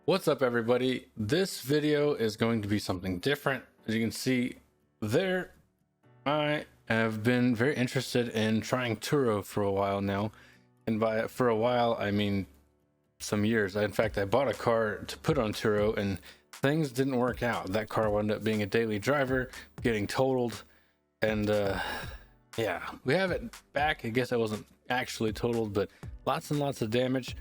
What's up, everybody? This video is going to be something different. As you can see there, I have been very interested in trying Turo for a while now, and by for a while I mean some years. In fact, I bought a car to put on Turo and things didn't work out. That car wound up being a daily driver, getting totaled, and yeah, we have it back. I guess I wasn't actually totaled, but lots and lots of damage.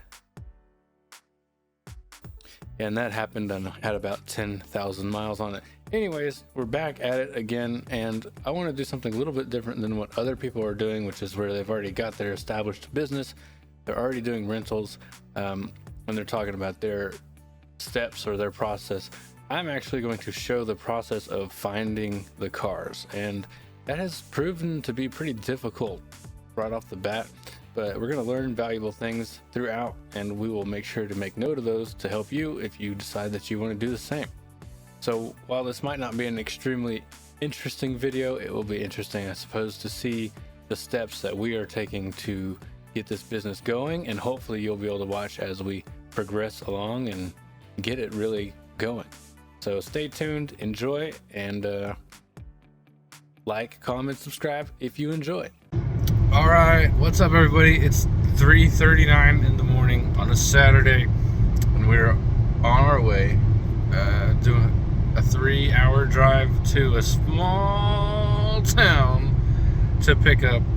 And that happened and I had about 10,000 miles on it. Anyways, we're back at it again, and I want to do something a little bit different than what other people are doing, which is where they've already got their established business. They're already doing rentals, when they're talking about their steps or their process. I'm actually going to show the process of finding the cars, and that has proven to be pretty difficult right off the bat. But we're going to learn valuable things throughout, and we will make sure to make note of those to help you if you decide that you want to do the same. So while this might not be an extremely interesting video, it will be interesting, I suppose, to see the steps that we are taking to get this business going, and hopefully you'll be able to watch as we progress along and get it really going. So stay tuned, enjoy, and like, comment, subscribe if you enjoy. All right, what's up, everybody? It's 3:39 in the morning on a Saturday, and we're on our way doing a 3-hour drive to a small town to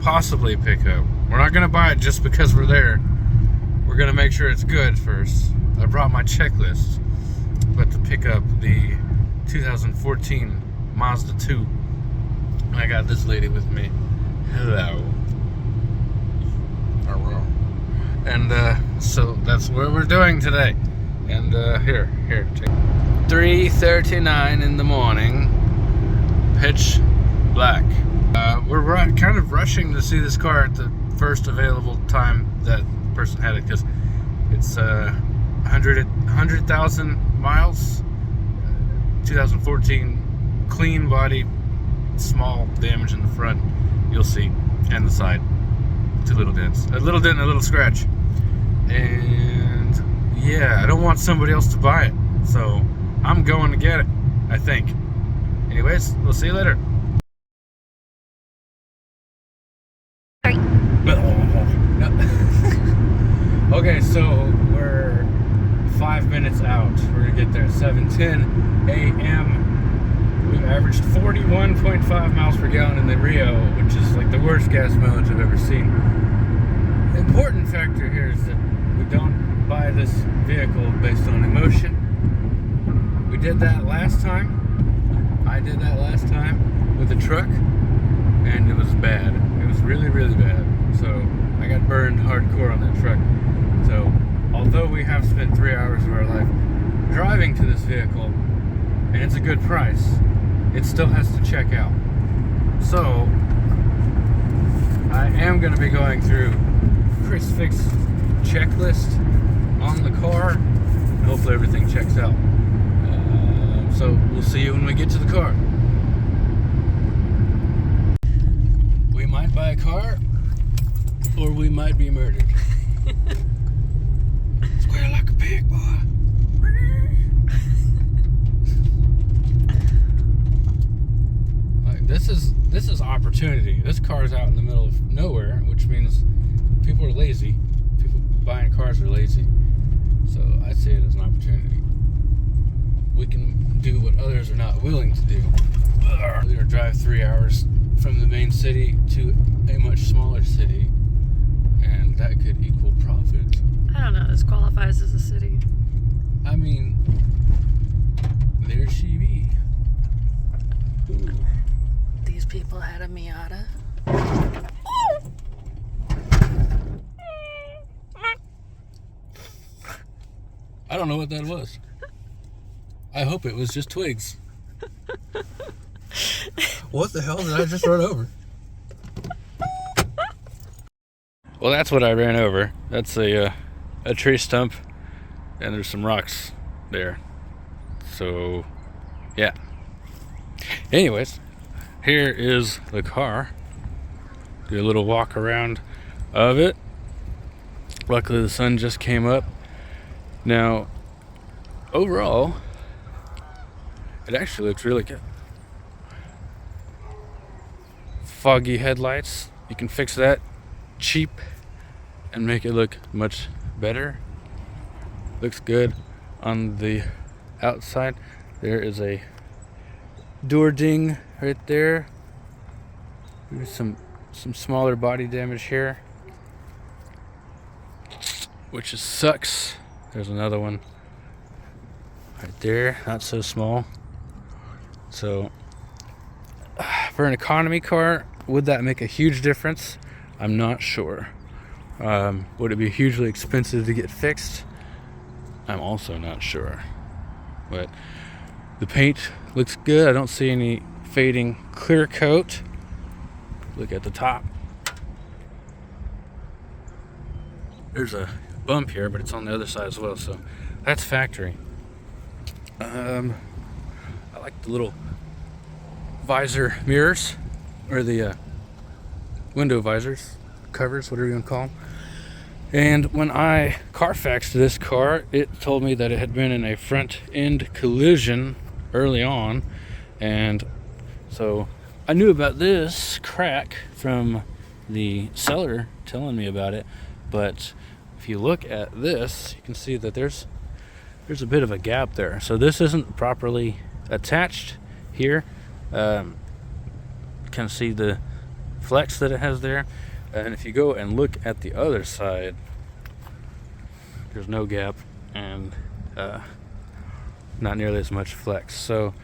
possibly pick up. We're not gonna buy it just because we're there. We're gonna make sure it's good first. I brought my checklist, but to pick up the 2014 Mazda 2. I got this lady with me. Hello. And so that's what we're doing today. And here, take 3:39 in the morning, pitch black. We're kind of rushing to see this car at the first available time that person had it, because it's 100,000 miles, 2014, clean body, small damage in the front, you'll see, and the side. 2 little dents, a little dent and a little scratch. And yeah, I don't want somebody else to buy it, so I'm going to get it, I think. Anyways, we'll see you later. Okay, so we're 5 minutes out. We're gonna get there at 7:10 a.m. We've averaged 41.5 miles per gallon in the Rio, which is like the worst gas mileage I've ever seen. The important factor here is that we don't buy this vehicle based on emotion. We did that last time. I did that last time with the truck, and it was bad. It was really, really bad. So I got burned hardcore on that truck. So although we have spent 3 hours of our life driving to this vehicle, and it's a good price, it still has to check out. So I am going to be going through Chris Fix checklist on the car, and hopefully everything checks out. So we'll see you when we get to the car. We might buy a car, or we might be murdered. Square like a pig, boy. This is opportunity. This car is out in the middle of nowhere, which means people are lazy. People buying cars are lazy. So I see it as an opportunity. We can do what others are not willing to do. We're gonna drive 3 hours from the main city to a much smaller city, and that could equal profit. I don't know, this qualifies as a city. I mean, there she be. Ooh. These people had a Miata. I don't know what that was. I hope it was just twigs. What the hell did I just run over? Well, that's what I ran over. That's a tree stump, and there's some rocks there. So, yeah. Anyways, here is the car. Do a little walk around of it. Luckily the sun just came up. Now, overall, it actually looks really good. Foggy headlights, you can fix that cheap and make it look much better. Looks good on the outside. There is a door ding right there. There's some smaller body damage here, which sucks. There's another one right there, not so small. So for an economy car, would that make a huge difference? I'm not sure. Would it be hugely expensive to get fixed? I'm also not sure. But the paint looks good. I don't see any fading clear coat. Look at the top. There's a bump here, but it's on the other side as well, so that's factory. I like the little visor mirrors, or the window visors, covers, whatever you want to call them. And when I Carfaxed this car, it told me that it had been in a front end collision early on, and so I knew about this crack from the seller telling me about it. But if you look at this, you can see that there's a bit of a gap there. So this isn't properly attached here. You can see the flex that it has there. And if you go and look at the other side, there's no gap and not nearly as much flex. So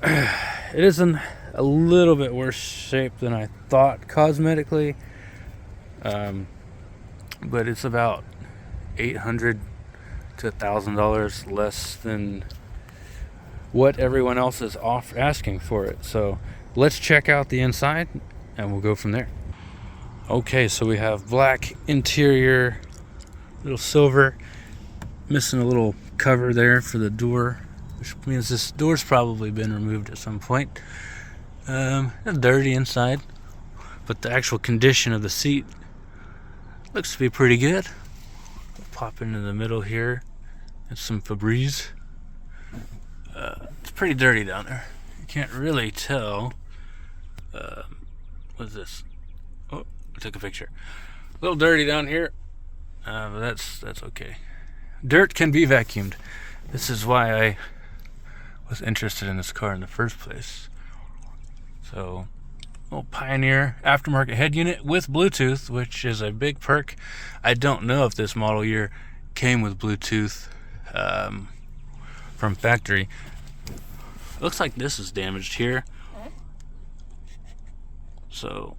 it is in a little bit worse shape than I thought cosmetically. But it's about $800 to $1,000 less than what everyone else is asking for it. So let's check out the inside and we'll go from there. Okay, so we have black interior, little silver, missing a little cover there for the door, which means this door's probably been removed at some point. It's dirty inside, but the actual condition of the seat looks to be pretty good. We'll pop into the middle here. It's some Febreze. It's pretty dirty down there. You can't really tell. What's this? Oh, I took a picture. A little dirty down here, but that's okay. Dirt can be vacuumed. This is why I was interested in this car in the first place. So, little Pioneer aftermarket head unit with Bluetooth, which is a big perk. I don't know if this model year came with Bluetooth from factory. Looks like this is damaged here, so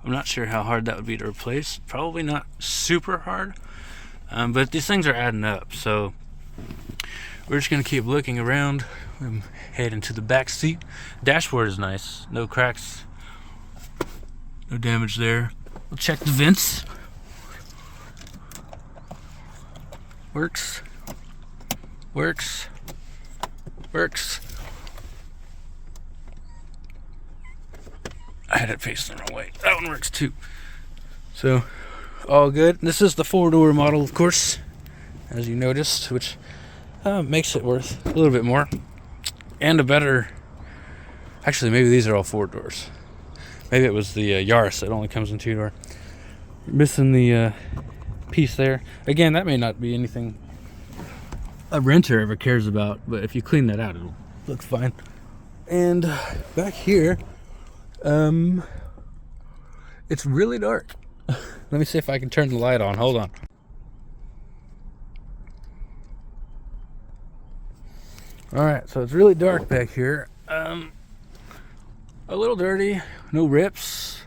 I'm not sure how hard that would be to replace. Probably not super hard, but these things are adding up, so we're just gonna keep looking around. I'm heading to the back seat. Dashboard is nice, no cracks, no damage there. We'll check the vents. Works. I had it facing the wrong way. That one works too. So, all good. This is the 4-door model, of course, as you noticed, which makes it worth a little bit more. And a better... Actually, maybe these are all 4 doors. Maybe it was the Yaris that only comes in 2-door. Missing the piece there. Again, that may not be anything a renter ever cares about, but if you clean that out, it'll look fine. And back here, it's really dark. Let me see if I can turn the light on. Hold on. Alright, so it's really dark back here. A little dirty, no rips.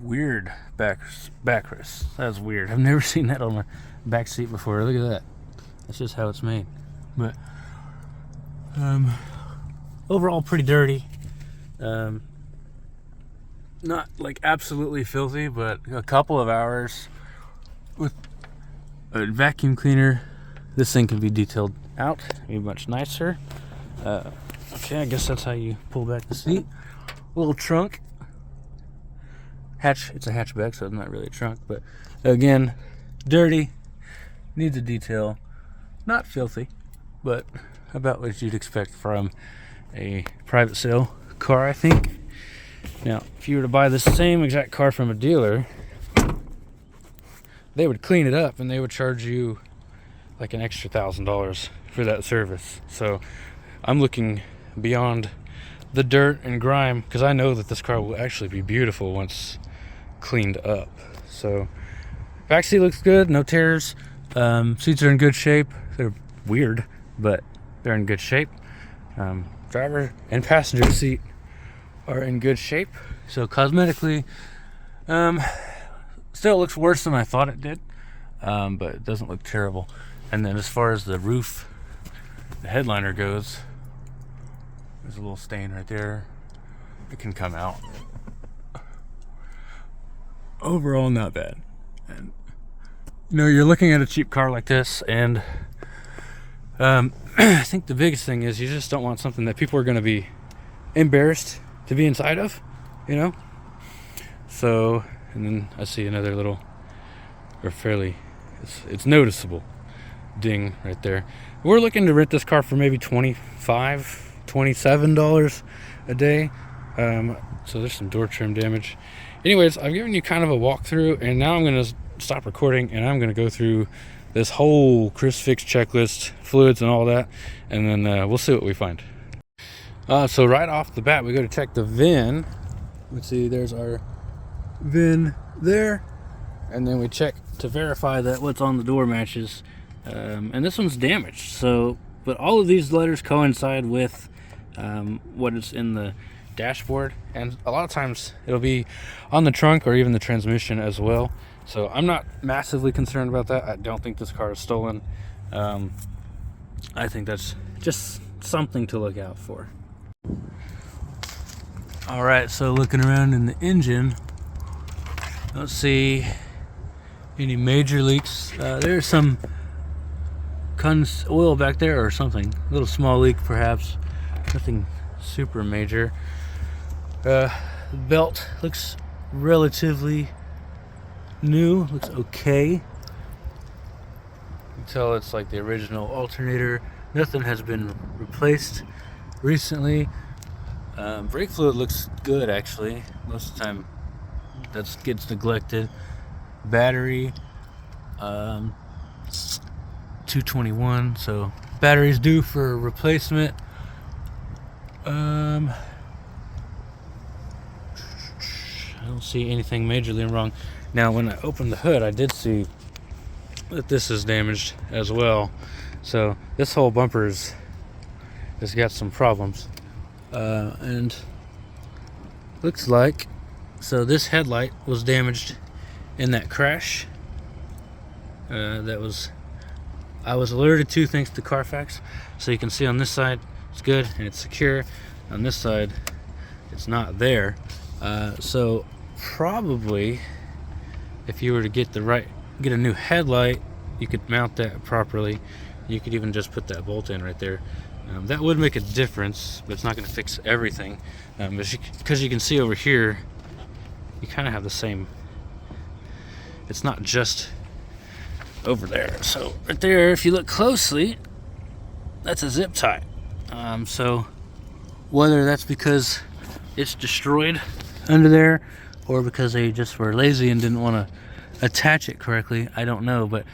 Weird backrest. That's weird. I've never seen that on my back seat before. Look at that. That's just how it's made. But overall pretty dirty. Not like absolutely filthy, but a couple of hours with a vacuum cleaner, this thing can be detailed out, be much nicer. Okay, I guess that's how you pull back the seat. Little trunk. It's a hatchback, so it's not really a trunk, but again, dirty, needs a detail. not filthy, but about what you'd expect from a private sale car, I think. Now, if you were to buy the same exact car from a dealer, they would clean it up and they would charge you like an extra $1,000 for that service. So I'm looking beyond the dirt and grime because I know that this car will actually be beautiful once cleaned up. So back seat looks good, no tears. Seats are in good shape. They're weird, but they're in good shape. Driver and passenger seat are in good shape. So cosmetically, still looks worse than I thought it did, but it doesn't look terrible. And then as far as the roof, the headliner goes, there's a little stain right there. It can come out. Overall, not bad. And you know, you're looking at a cheap car like this, and I think the biggest thing is you just don't want something that people are going to be embarrassed to be inside of, you know. So, and then I see another little, or fairly, it's noticeable ding right there. We're looking to rent this car for maybe $25, $27 a day. So there's some door trim damage. Anyways, I've given you kind of a walkthrough, and now I'm going to stop recording and I'm going to go through this whole Chris Fix checklist, fluids and all that, and then we'll see what we find. So right off the bat, we go to check the VIN. Let's see, there's our VIN there, and then we check to verify that what's on the door matches. And this one's damaged, so but all of these letters coincide with what is in the dashboard, and a lot of times it'll be on the trunk or even the transmission as well. So I'm not massively concerned about that. I don't think this car is stolen. I think that's just something to look out for. All right, so looking around in the engine, don't see any major leaks. There's some oil back there or something, a little small leak perhaps, nothing super major. Belt looks relatively new, looks okay. You can tell it's like the original alternator. Nothing has been replaced recently. Brake fluid looks good actually. Most of the time that gets neglected. Battery 221, so battery's due for replacement. I don't see anything majorly wrong. Now when I opened the hood, I did see that this is damaged as well. So this whole bumper has got some problems. And looks like, so this headlight was damaged in that crash. I was alerted to thanks to Carfax. So you can see on this side it's good and it's secure. On this side it's not there. So probably if you were to get a new headlight, you could mount that properly. You could even just put that bolt in right there. That would make a difference, but it's not going to fix everything. Because you can see over here, you kind of have the same. It's not just over there. So right there, if you look closely, that's a zip tie. So whether that's because it's destroyed under there or because they just were lazy and didn't want to attach it correctly, I don't know. But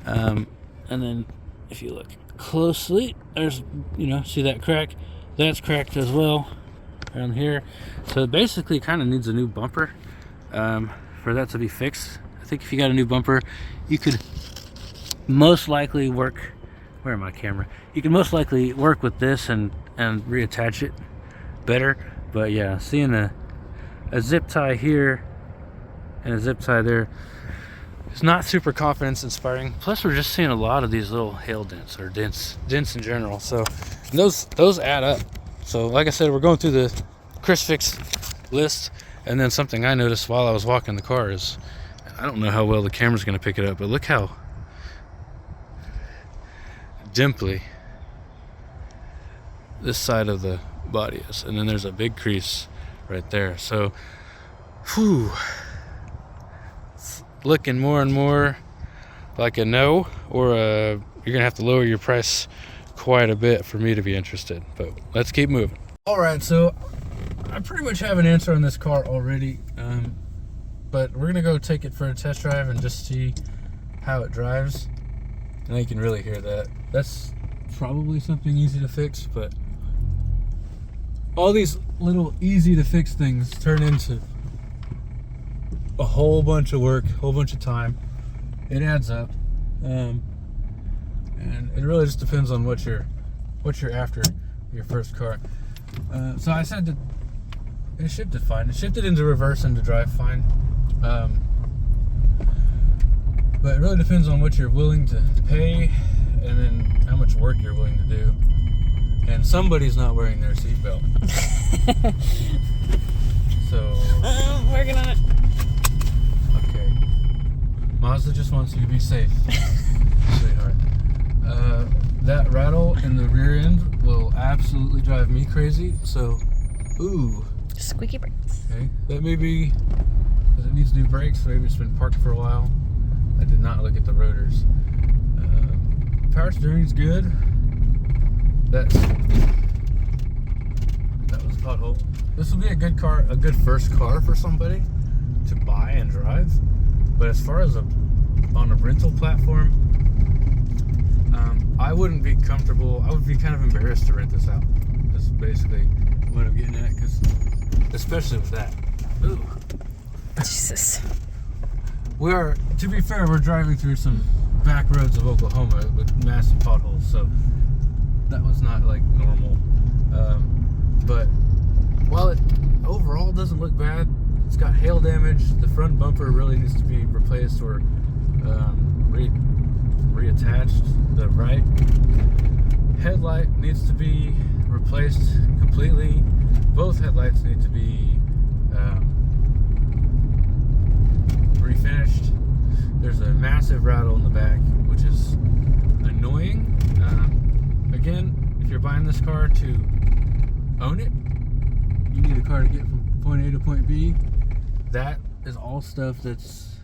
and then if you look closely, there's, you know, see that crack? That's cracked as well around here. So it basically kind of needs a new bumper for that to be fixed. I think if you got a new bumper, you could most likely work, where my camera? You can most likely work with this and reattach it better. But yeah, seeing a zip tie here and a zip tie there, it's not super confidence inspiring. Plus we're just seeing a lot of these little hail dents or dents in general. So those add up. So like I said, we're going through the Chris Fix list, and then something I noticed while I was walking the car is, I don't know how well the camera's gonna pick it up, but look how dimply this side of the body is, and then there's a big crease right there. So whew, it's looking more and more like a no or a you're gonna have to lower your price quite a bit for me to be interested. But let's keep moving. All right, so I pretty much have an answer on this car already, but we're gonna go take it for a test drive and just see how it drives. And you can really hear that. That's probably something easy to fix, but all these little easy to fix things turn into a whole bunch of work, a whole bunch of time. It adds up, and it really just depends on what you're after your first car. So I said that it shifted fine. It shifted into reverse and to drive fine. But it really depends on what you're willing to pay and then how much work you're willing to do. And somebody's not wearing their seatbelt. So... I'm working on it. Okay. Mazda just wants you to be safe, sweetheart. That rattle in the rear end will absolutely drive me crazy, so... Ooh. Squeaky brakes. Okay. That may be... because it needs new brakes, maybe it's been parked for a while. I did not look at the rotors. Power steering's good. That was a pothole. This will be a good car, a good first car for somebody to buy and drive. But as far as on a rental platform, I wouldn't be comfortable. I would be kind of embarrassed to rent this out. That's basically what I'm getting at, because especially with that. Ooh. Jesus. We are, to be fair, we're driving through some back roads of Oklahoma with massive potholes, so that was not like normal. But while it overall doesn't look bad, it's got hail damage. The front bumper really needs to be replaced or reattached. The right headlight needs to be replaced completely. Both headlights need to be refinished. There's a massive rattle in the back, which is annoying. Again, if you're buying this car to own it, you need a car to get from point A to point B. That is all stuff that's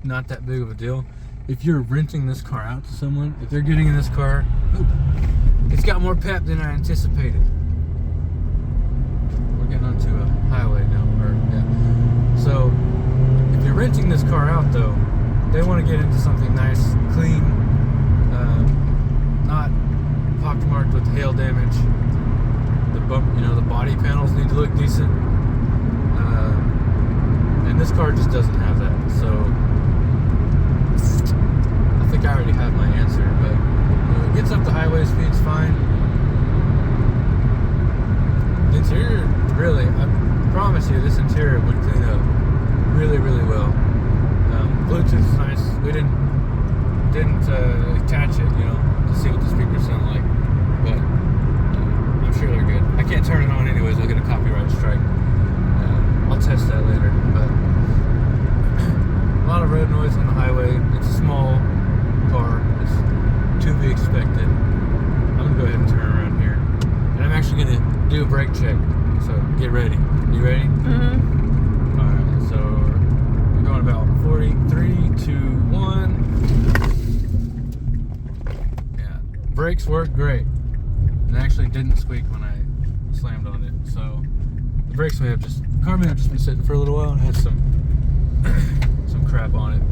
not that big of a deal. If you're renting this car out to someone, if they're getting in this car, it's got more pep than I anticipated. We're getting onto a highway now, So, if you're renting this car out though, they want to get into something nice, clean, not pockmarked with hail damage. The body panels need to look decent, and this car just doesn't have that. So, I think I already have my answer, but it gets up to highway speeds fine. The interior, really, I promise you, this interior would clean up really, really well. Bluetooth's nice. We didn't attach it, to see what the speakers sound like, but I'm sure they're good. I can't turn it on anyways. I'll get a copyright strike. I'll test that later, but a lot of road noise on the highway. It's a small car. It's to be expected. I'm gonna go ahead and turn around here, and I'm actually gonna do a brake check. So get ready. You ready? Mm-hmm. All right. So we're going about 43, 2, 1. Yeah. Brakes work great. It actually didn't squeak when I slammed on it. So the brakes car may have just been sitting for a little while and had some crap on it.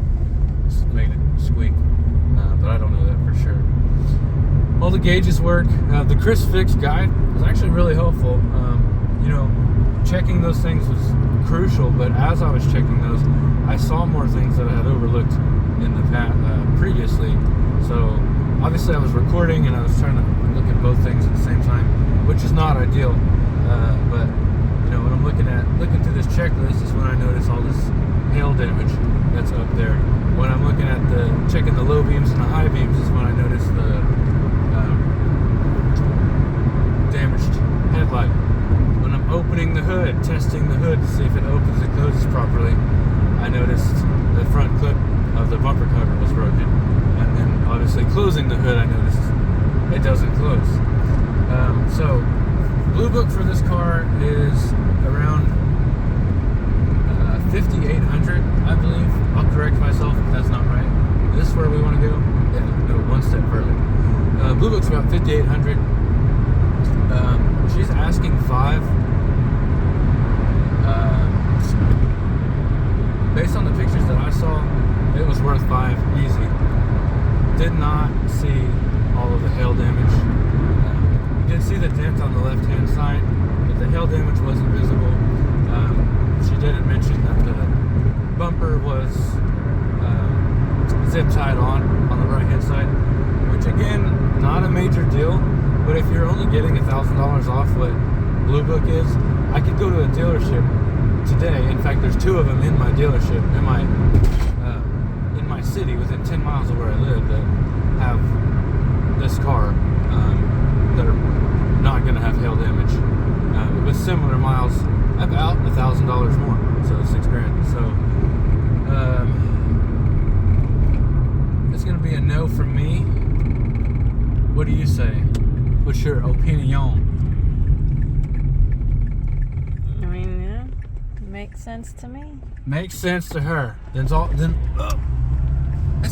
Just made it squeak. But I don't know that for sure. All the gauges work. The Chris Fix guide was actually really helpful. Checking those things was crucial, but as I was checking those, I saw more things that I had overlooked in the past previously. So obviously I was recording and I was trying to look at both things at the same time, which is not ideal. But when I'm looking through this checklist is when I notice all this hail damage that's up there. When I'm looking at checking the low beams and the high beams is when I notice the damaged headlight. When I'm opening the hood, testing the hood to see if it opens and closes properly, I noticed the front clip of the bumper cover was broken. And then obviously closing the hood, I noticed it doesn't close. So Blue Book for this car is around 5,800, I believe. I'll correct myself if that's not right. Is this where we want to go? Yeah. Blue Book's about 5,800. She's asking 5. Based on the pictures that I saw, it was worth 5 easy. Did not see all of the hail damage. Did see the dent on the left-hand side, but the hail damage wasn't visible. She didn't mention that the bumper was zip tied on the right-hand side, which again, not a major deal. But if you're only getting $1,000 off what Blue Book is, I could go to a dealership today. In fact, there's 2 of them in my dealership, in my city, within 10 miles of where I live, that have this car, that are not going to have hail damage, with similar miles, about $1,000 more, so $6,000. So it's going to be a no from me. What do you say? What's your opinion? I mean, yeah, makes sense to me. Makes sense to her. This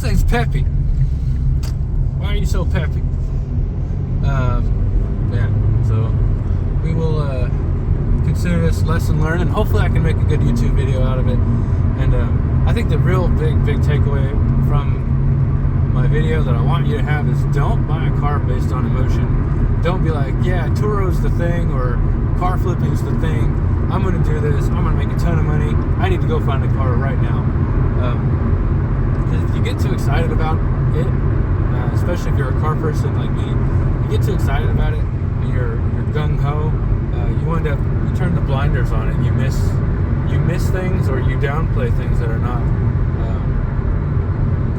thing's peppy. Why are you so peppy? Yeah, so we will consider this lesson learned, and hopefully I can make a good YouTube video out of it. And I think the real big takeaway from my video that I want you to have is, don't buy a car based on emotion. Don't be like, yeah, Turo's the thing, or car flipping's the thing. I'm going to do this. I'm going to make a ton of money. I need to go find a car right now. Because if you get too excited about it, especially if you're a car person like me, you get too excited about it and you're gung-ho, you turn the blinders on and you miss things, or you downplay things that are not,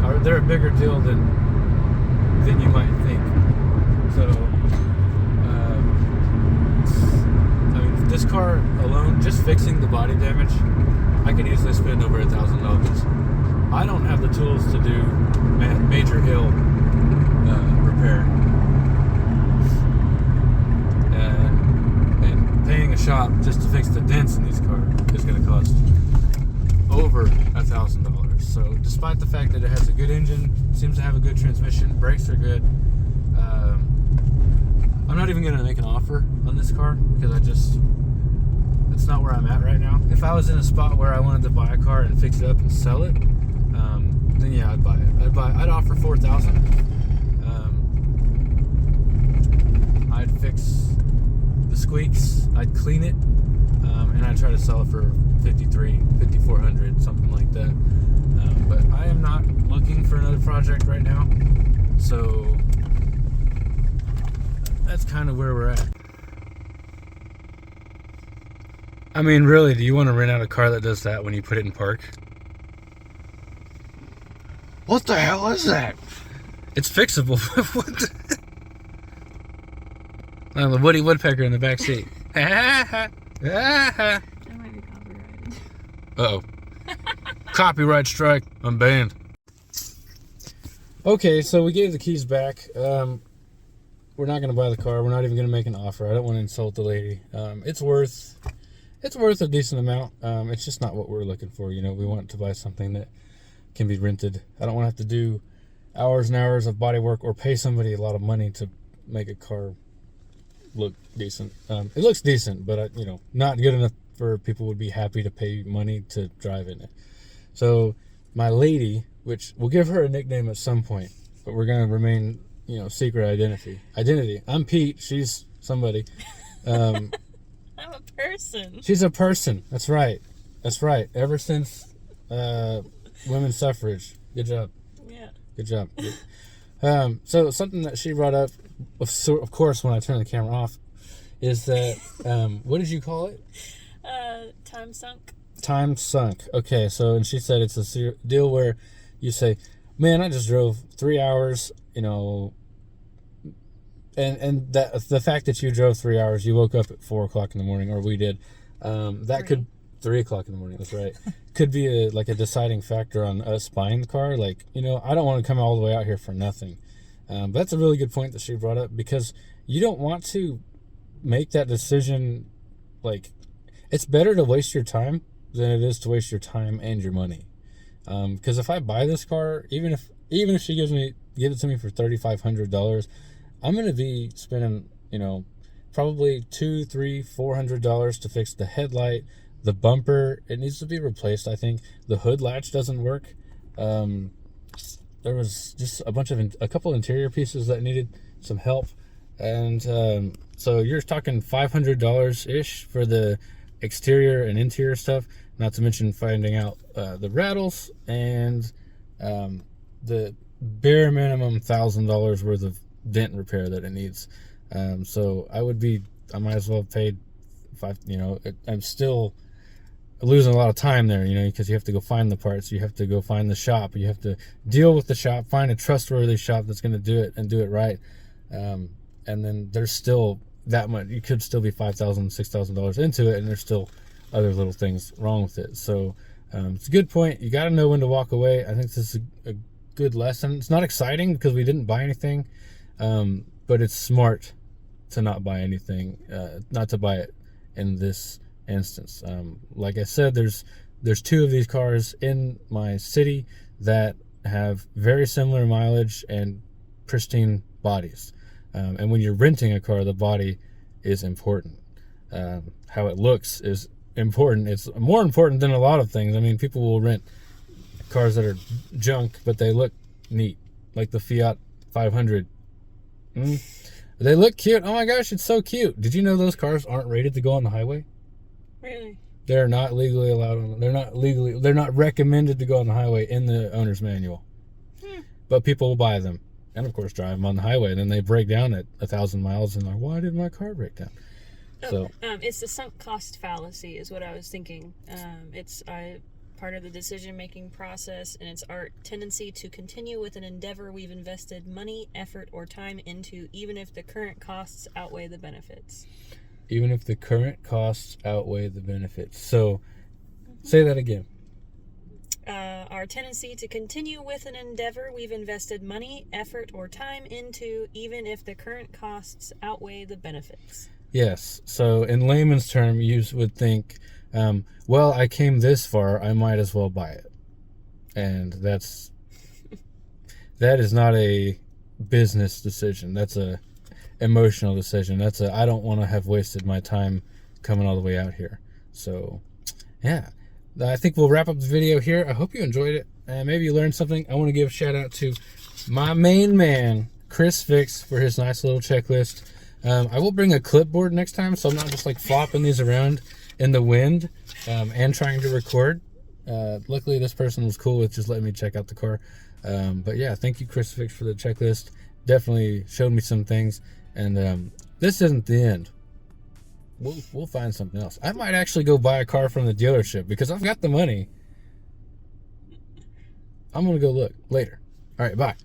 or they're a bigger deal than you might think. So I mean, this car alone, just fixing the body damage, I could easily spend over $1,000. I don't have the tools to do major hail repair, and paying a shop just to fix the dents in these cars is going to cost over $1,000. So despite the fact that it has a good engine, seems to have a good transmission, brakes are good, I'm not even going to make an offer on this car, because it's not where I'm at right now. If I was in a spot where I wanted to buy a car and fix it up and sell it, then yeah, I'd buy it. I'd offer $4,000. I'd fix the squeaks, I'd clean it, and I'd try to sell it for $5,400, something like that. But I am not looking for another project right now, so that's kind of where we're at. I mean, really, do you want to rent out a car that does that when you put it in park? What the hell is that? It's fixable. What the? Oh, the Woody Woodpecker in the back seat. That might be copyrighted. Uh-oh. Copyright strike. I'm banned. Okay, so we gave the keys back. We're not going to buy the car. We're not even going to make an offer. I don't want to insult the lady. It's worth a decent amount. It's just not what we're looking for. You know, we want to buy something that can be rented. I don't want to have to do hours and hours of body work or pay somebody a lot of money to make a car look decent. It looks decent, but not good enough for people would be happy to pay money to drive in it. So my lady, which we'll give her a nickname at some point, but we're going to remain, secret identity. I'm Pete. She's somebody. I'm a person. She's a person. That's right. Ever since women's suffrage. Good job. Yeah. Good job. So something that she brought up, of course, when I turn the camera off, is that, what did you call it? Time sunk. Time sunk. Okay, so, and she said it's a deal where you say, man, I just drove 3 hours, and that the fact that you drove 3 hours, you woke up at 4 o'clock in the morning, or we did, that could 3 o'clock in the morning. That's right. Could be a deciding factor on us buying the car. Like, I don't want to come all the way out here for nothing. But that's a really good point that she brought up, because you don't want to make that decision. Like, it's better to waste your time than it is to waste your time and your money. Because if I buy this car, even if she gives it to me for $3,500, I'm going to be spending, probably $200-$400 to fix the headlight. The bumper, it needs to be replaced, I think. The hood latch doesn't work. There was just a couple interior pieces that needed some help. And so you're talking $500-ish for the exterior and interior stuff, not to mention finding out the rattles and the bare minimum $1,000 worth of dent repair that it needs. So I might as well have paid I'm still losing a lot of time there, because you have to go find the parts, you have to go find the shop, you have to deal with the shop, find a trustworthy shop that's going to do it and do it right. And then there's still that much, you could still be $5,000, $6,000 into it, and there's still other little things wrong with it. So it's a good point. You got to know when to walk away. I think this is a good lesson. It's not exciting because we didn't buy anything, but it's smart to not buy anything, not to buy it in this instance. Like I said, there's 2 of these cars in my city that have very similar mileage and pristine bodies. And when you're renting a car, the body is important. How it looks is important. It's more important than a lot of things. I mean, people will rent cars that are junk, but they look neat, like the Fiat 500. They look cute. Oh my gosh, it's so cute. Did you know those cars aren't rated to go on the highway? Really? They're not legally allowed. They're not recommended to go on the highway in the owner's manual. But people will buy them and of course drive them on the highway, and then they break down at 1,000 miles and they're like, why did my car break down? It's the sunk cost fallacy is what I was thinking. It's part of the decision-making process, and it's our tendency to continue with an endeavor we've invested money, effort, or time into, even if the current costs outweigh the benefits. Even if the current costs outweigh the benefits. So, say that again. Our tendency to continue with an endeavor we've invested money, effort, or time into, even if the current costs outweigh the benefits. Yes. So, in layman's term, you would think, well, I came this far, I might as well buy it. And that is not a business decision. That's a emotional decision. That's I don't want to have wasted my time coming all the way out here. So, yeah. I think we'll wrap up the video here. I hope you enjoyed it. Maybe you learned something. I want to give a shout out to my main man, Chris Fix, for his nice little checklist. I will bring a clipboard next time, so I'm not just like flopping these around in the wind and trying to record. Luckily, this person was cool with just letting me check out the car. But yeah, thank you, Chris Fix, for the checklist. Definitely showed me some things. And this isn't the end. We'll find something else. I might actually go buy a car from the dealership because I've got the money. I'm going to go look later. All right, bye.